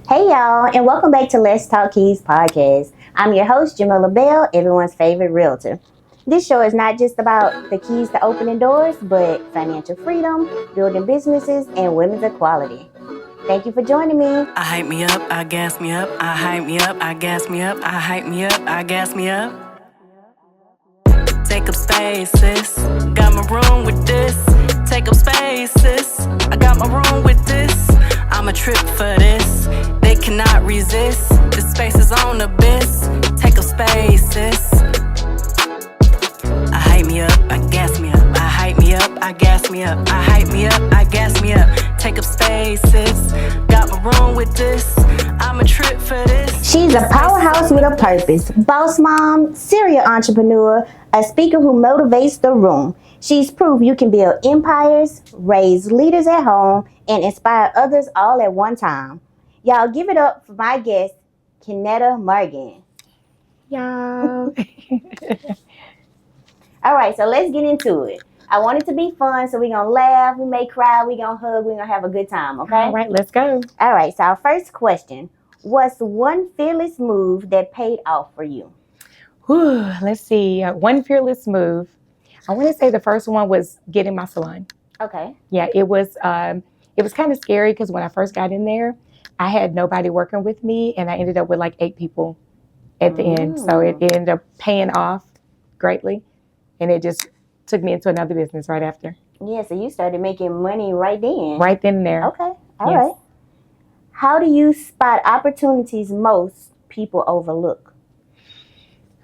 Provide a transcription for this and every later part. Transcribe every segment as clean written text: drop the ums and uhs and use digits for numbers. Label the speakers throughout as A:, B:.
A: Hey y'all, and welcome back to Let's Talk Keys podcast. I'm your host, Jamila Bell, everyone's favorite realtor. This show is not just about the keys to opening doors, but financial freedom, building businesses, and women's equality. Thank you for joining me.
B: I hype me up, I gas me up, I hype me up, I gas me up, I hype me up, I gas me up. Take up space, sis. Got my room with this. Take up space, sis. I got my room with this. I'm a trip for this. They cannot resist. This space is on abyss. Take up space, sis. I hype me up, I gas me up. I hype me up, I gas me up. I hype me up, I gas me up. Take up space, sis. Got my room with this. I'm a trip for this.
A: She's a powerhouse with a purpose, boss mom, serial entrepreneur, a speaker who motivates the room. She's proof you can build empires, raise leaders at home, and inspire others all at one time. Y'all give it up for my guest, Kennetta Morgan.
C: Y'all.
A: All right, so let's get into it. I want it to be fun, so we're going to laugh, we may cry, we're going to hug, we're going to have a good time, okay?
C: All right, let's go.
A: All right, so our first question. What's one fearless move that paid off for you?
C: Whew, let's see. One fearless move. I want to say the first one was getting my salon.
A: Okay.
C: Yeah, it was kind of scary because when I first got in there, I had nobody working with me, and I ended up with like 8 people at the end. So it ended up paying off greatly, and it just took me into another business right after.
A: Yeah, so you started making money right then.
C: Right then and there.
A: Okay, all right. How do you spot opportunities most people overlook?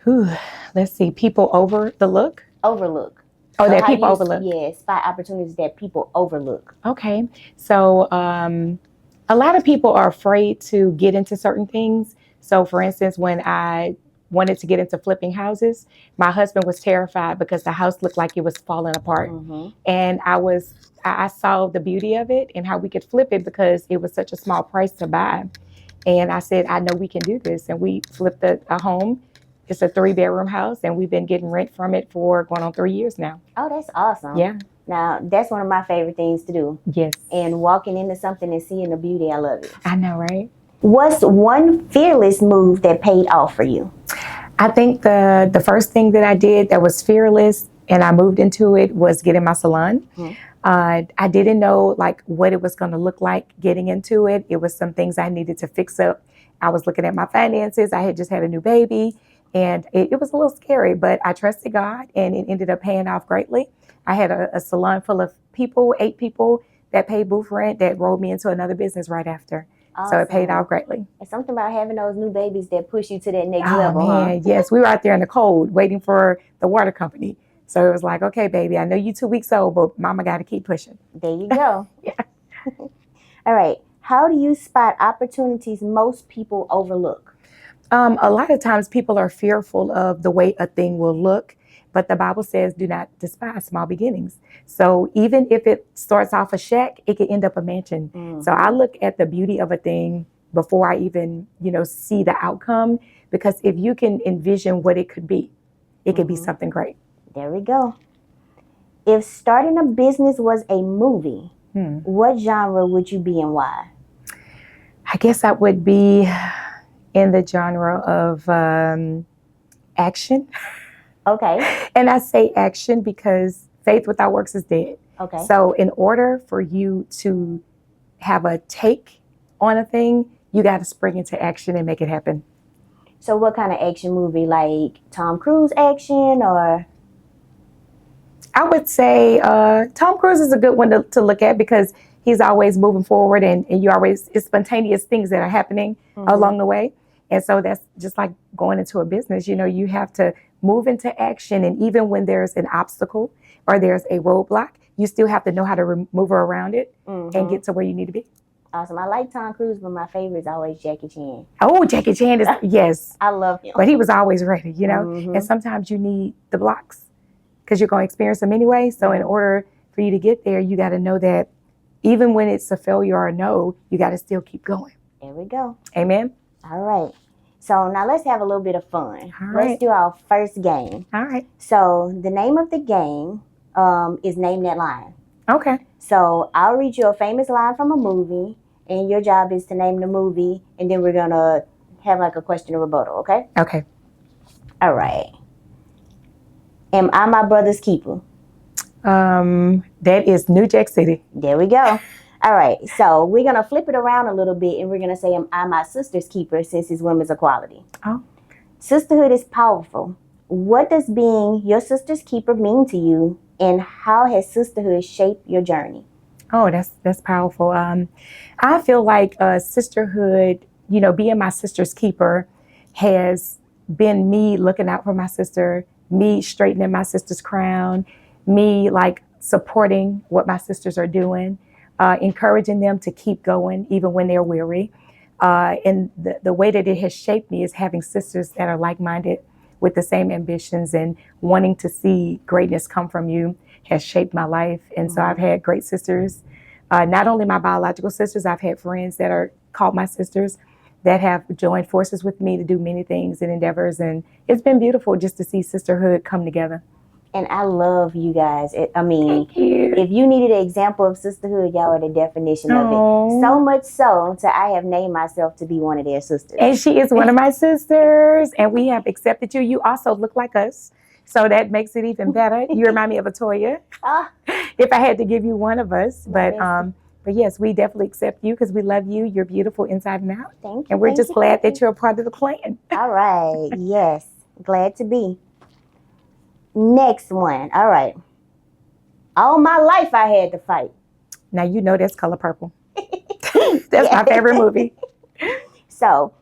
C: Whew, let's see. People overlook?
A: Overlook.
C: Oh,
A: So
C: that
A: how
C: people
A: do you,
C: overlook.
A: Yeah, spot opportunities that people overlook.
C: Okay. So a lot of people are afraid to get into certain things. So for instance, when I wanted to get into flipping houses, my husband was terrified because the house looked like it was falling apart.
A: Mm-hmm.
C: And I saw the beauty of it and how we could flip it because it was such a small price to buy. And I said, I know we can do this. And we flipped a home. It's a 3-bedroom house, and we've been getting rent from it for going on 3 years now.
A: Oh, that's awesome.
C: Yeah.
A: Now, that's one of my favorite things to do.
C: Yes.
A: And walking into something and seeing the beauty, I love it.
C: I know, right?
A: What's one fearless move that paid off for you?
C: I think the first thing that I did that was fearless and I moved into it was getting my salon. Mm-hmm. I didn't know like what it was going to look like getting into it. It was some things I needed to fix up. I was looking at my finances. I had just had a new baby. And it was a little scary, but I trusted God, and it ended up paying off greatly. I had a salon full of people, 8 people that paid booth rent that rolled me into another business right after. Awesome. So it paid off greatly.
A: It's something about having those new babies that push you to that next
C: level.
A: Oh, man,
C: Yes. We were out there in the cold waiting for the water company. So it was like, okay, baby, I know you 2 weeks old, but mama got to keep pushing.
A: There you go.
C: Yeah.
A: All right. How do you spot opportunities most people overlook?
C: A lot of times people are fearful of the way a thing will look, but the Bible says do not despise small beginnings. So even if it starts off a shack, it could end up a mansion. Mm-hmm. So I look at the beauty of a thing before I even, see the outcome, because if you can envision what it could be, it could be something great.
A: There we go. If starting a business was a movie, what genre would you be and why?
C: I guess I would be in the genre of action.
A: Okay.
C: And I say action because faith without works is dead.
A: Okay.
C: So in order for you to have a take on a thing, you got to spring into action and make it happen.
A: So what kind of action movie, like Tom Cruise action or?
C: I would say Tom Cruise is a good one to look at because he's always moving forward and it's spontaneous things that are happening along the way. And so that's just like going into a business. You have to move into action. And even when there's an obstacle or there's a roadblock, you still have to know how to maneuver around it and get to where you need to be.
A: Awesome. I like Tom Cruise, but my favorite is always Jackie Chan.
C: Oh, Jackie Chan is, yes.
A: I love him.
C: But he was always ready, And sometimes you need the blocks because you're going to experience them anyway. So in order for you to get there, you got to know that even when it's a failure or a no, you got to still keep going.
A: There we go.
C: Amen.
A: All right. So now let's have a little bit of fun.
C: All right.
A: Let's do our first game.
C: All right.
A: So the name of the game is Name That Line.
C: Okay.
A: So I'll read you a famous line from a movie, and your job is to name the movie, and then we're gonna have like a question or rebuttal, okay?
C: Okay.
A: All right. Am I my brother's keeper?
C: That is New Jack City.
A: There we go. All right, so we're gonna flip it around a little bit, and we're gonna say, "Am I my sister's keeper?" Since it's women's equality.
C: Oh.
A: Sisterhood is powerful. What does being your sister's keeper mean to you, and how has sisterhood shaped your journey?
C: Oh, that's powerful. I feel like sisterhood, being my sister's keeper has been me looking out for my sister, me straightening my sister's crown, me like supporting what my sisters are doing, encouraging them to keep going even when they're weary. And the way that it has shaped me is having sisters that are like-minded with the same ambitions and wanting to see greatness come from you has shaped my life. And so I've had great sisters, not only my biological sisters, I've had friends that are called my sisters that have joined forces with me to do many things and endeavors. And it's been beautiful just to see sisterhood come together.
A: And I love you guys.
C: Thank you.
A: If you needed an example of sisterhood, y'all are the definition of
C: Aww.
A: it. So much so I have named myself to be one of their sisters.
C: And she is one of my sisters, and we have accepted you. You also look like us, so that makes it even better. You remind me of Atoya, if I had to give you one of us. But yes, we definitely accept you because we love you. You're beautiful inside and out.
A: Thank you.
C: And we're just glad that you're a part of the clan.
A: All right. Yes. Glad to be. Next one. All right. All my life I had to fight.
C: Now you know that's Color Purple. That's my favorite movie.
A: So,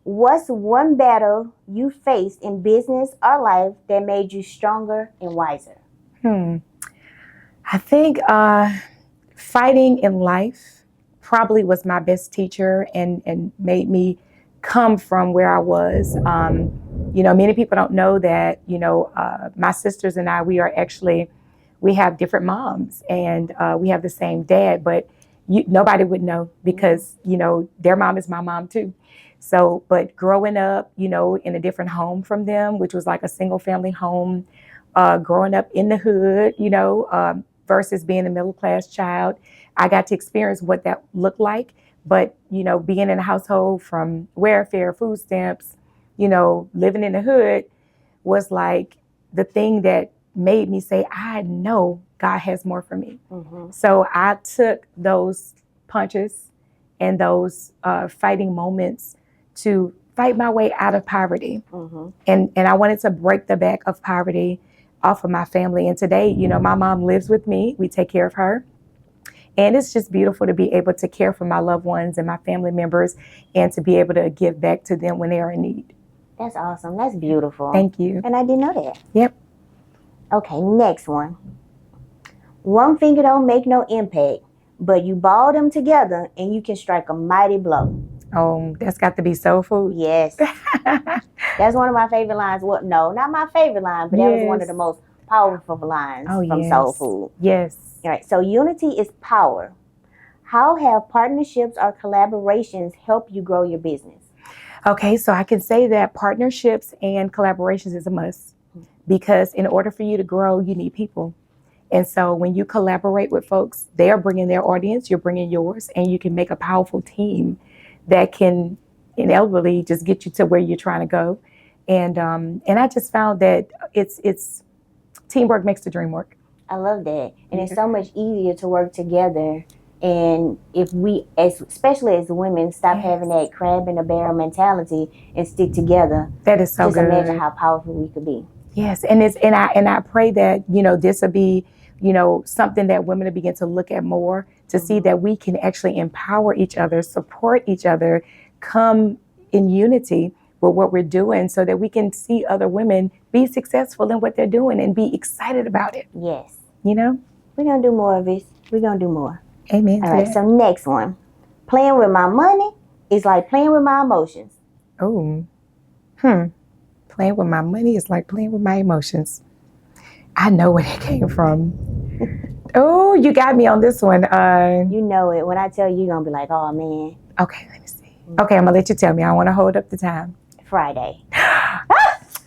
A: what's one battle you faced in business or life that made you stronger and wiser?
C: I think fighting in life probably was my best teacher and made me come from where I was. Many people don't know that, my sisters and I, we have different moms and we have the same dad, but nobody would know because, their mom is my mom too. So, but growing up, in a different home from them, which was like a single family home, growing up in the hood, versus being a middle class child, I got to experience what that looked like. But, being in a household from welfare, food stamps, living in the hood was like the thing that made me say, I know God has more for me. Mm-hmm. So I took those punches and those fighting moments to fight my way out of poverty. Mm-hmm. And I wanted to break the back of poverty off of my family. And today, my mom lives with me. We take care of her. And it's just beautiful to be able to care for my loved ones and my family members and to be able to give back to them when they are in need.
A: That's awesome. That's beautiful.
C: Thank you.
A: And I didn't know that.
C: Yep.
A: Okay, next one. One finger don't make no impact, but you ball them together and you can strike a mighty blow.
C: Oh, that's got to be soul food.
A: Yes. That's one of my favorite lines. Well, no, not my favorite line, but that was one of the most powerful lines from Soul Food.
C: Yes.
A: All right, so unity is power. How have partnerships or collaborations helped you grow your business?
C: Okay, so I can say that partnerships and collaborations is a must because in order for you to grow, you need people. And so when you collaborate with folks, they are bringing their audience, you're bringing yours, and you can make a powerful team that can inevitably just get you to where you're trying to go. And I just found that it's teamwork makes the dream work.
A: I love that. And it's so much easier to work together. And if we, especially as women, stop having that crab in a barrel mentality and stick together.
C: That is so
A: just
C: good.
A: Imagine how powerful we could be.
C: Yes, and I pray that, this will be, something that women will begin to look at more to see that we can actually empower each other, support each other, come in unity with what we're doing so that we can see other women be successful in what they're doing and be excited about it.
A: Yes.
C: We're
A: going to do more of this. We're going to do more.
C: Amen.
A: All right, so next one. Playing with my money is like playing with my emotions.
C: Oh. Playing with my money is like playing with my emotions. I know where that came from. Oh, you got me on this one.
A: You know it. When I tell you, you're going to be like, oh, man.
C: Okay, let me see. Okay, I'm going to let you tell me. I want to hold up the time.
A: Friday.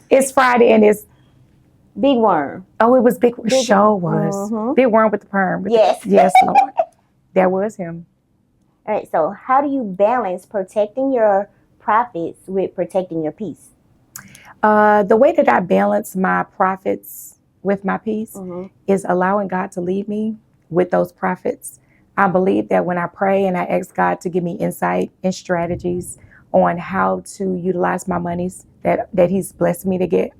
C: It's Friday and it's
A: Big Worm.
C: Oh, it was Big Worm. Show was. Big Worm with the perm.
A: Yes.
C: Yes, Lord. That was him.
A: All right, so how do you balance protecting your profits with protecting your peace?
C: The way that I balance my profits with my peace
A: Mm-hmm.
C: is allowing God to lead me with those profits. I believe that when I pray and I ask God to give me insight and strategies on how to utilize my monies that He's blessed me to get,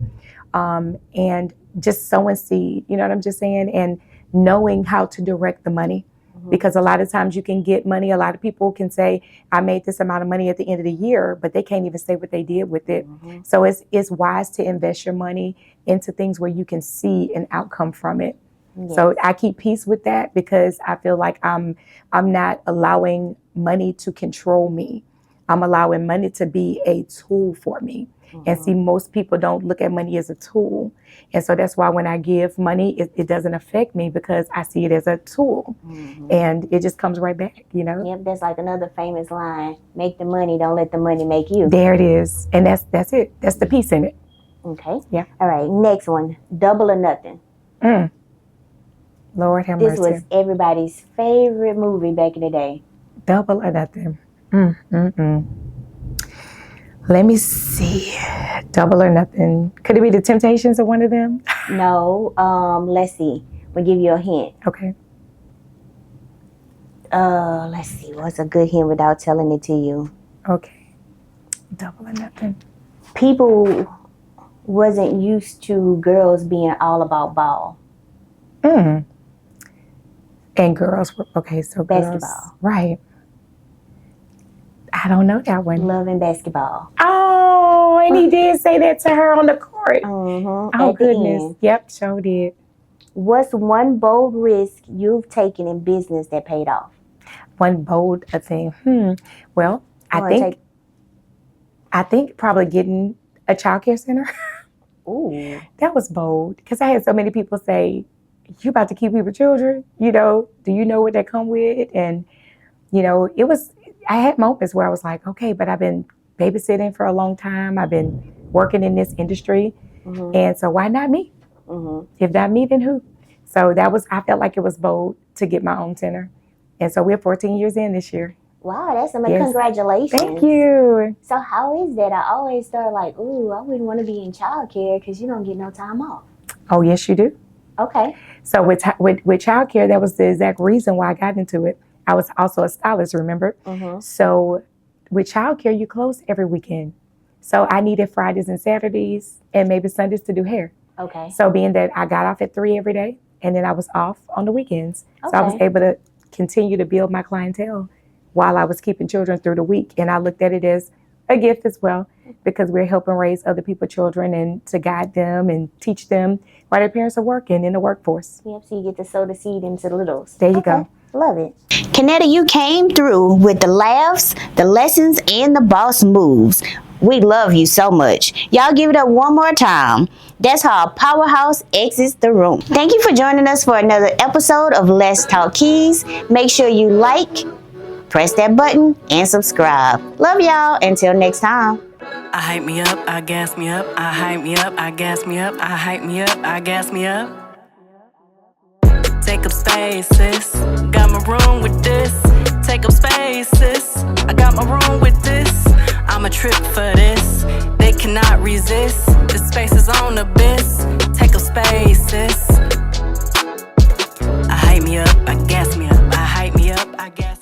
C: and just sowing seed, you know what I'm just saying, and knowing how to direct the money. Because a lot of times you can get money. A lot of people can say, I made this amount of money at the end of the year, but they can't even say what they did with it. So it's wise to invest your money into things where you can see an outcome from it.
A: Yes.
C: So I keep peace with that because I feel like I'm not allowing money to control me. I'm allowing money to be a tool for me. And see, most people don't look at money as a tool. And so that's why when I give money, it doesn't affect me because I see it as a tool. And it just comes right back, you know?
A: Yep, that's like another famous line. Make the money, don't let the money make you.
C: There it is. And that's it. That's the piece in it.
A: Okay.
C: Yeah.
A: All right, next one. Double or Nothing.
C: Lord have
A: This
C: mercy.
A: was everybody's favorite movie back in the day.
C: Double or Nothing. Let me see. Double or Nothing. Could it be The Temptations or one of them?
A: No, let's see. We'll give you a hint.
C: Okay.
A: Let's see. What's a good hint without telling it to you?
C: Okay. Double or Nothing.
A: People wasn't used to girls being all about ball.
C: And girls were, okay, so girls.
A: Basketball.
C: Right. I don't know that one.
A: Love and basketball.
C: Oh, and he did say that to her on the court. Oh,
A: At the
C: goodness.
A: end.
C: Yep, sure did.
A: What's one bold risk you've taken in business that paid off?
C: One bold thing. Well, I think probably getting a childcare center.
A: Ooh.
C: That was bold because I had so many people say, you about to keep people children? You know, do you know what they come with? And, you know, I had moments where I was like, okay, but I've been babysitting for a long time. I've been working in this industry. And so why not me? If not me, then who? So I felt like it was bold to get my own center. And so we're 14 years in this year.
A: Wow, that's amazing.
C: Yes.
A: Congratulations.
C: Thank you.
A: So how is that? I always start like, ooh, I wouldn't want to be in childcare because you don't get no time off.
C: Oh, yes, you do.
A: Okay.
C: So with childcare, that was the exact reason why I got into it. I was also a stylist, remember? So with childcare, you close every weekend. So I needed Fridays and Saturdays and maybe Sundays to do hair.
A: Okay.
C: So being that I got off at 3 every day and then I was off on the weekends. So I was able to continue to build my clientele while I was keeping children through the week. And I looked at it as a gift as well because we're helping raise other people's children and to guide them and teach them while their parents are working in the workforce.
A: Yep, so you get to sow the seed into the littles.
C: There you go.
A: Love it. Kennetta, you came through with the laughs, the lessons, and the boss moves. We love you so much. Y'all give it up one more time. That's how a powerhouse exits the room. Thank you for joining us for another episode of Let's Talk Keys. Make sure you like, press that button, and subscribe. Love y'all. Until next time.
B: I hype me up, I gas me up, I hype me up, I gas me up, I hype me up, I gas me up. Take up spaces, got my room with this. Take up spaces, I got my room with this. I'm a trip for this, they cannot resist. The space is on abyss, take up spaces. I hype me up, I gas me up, I hype me up, I gas me up.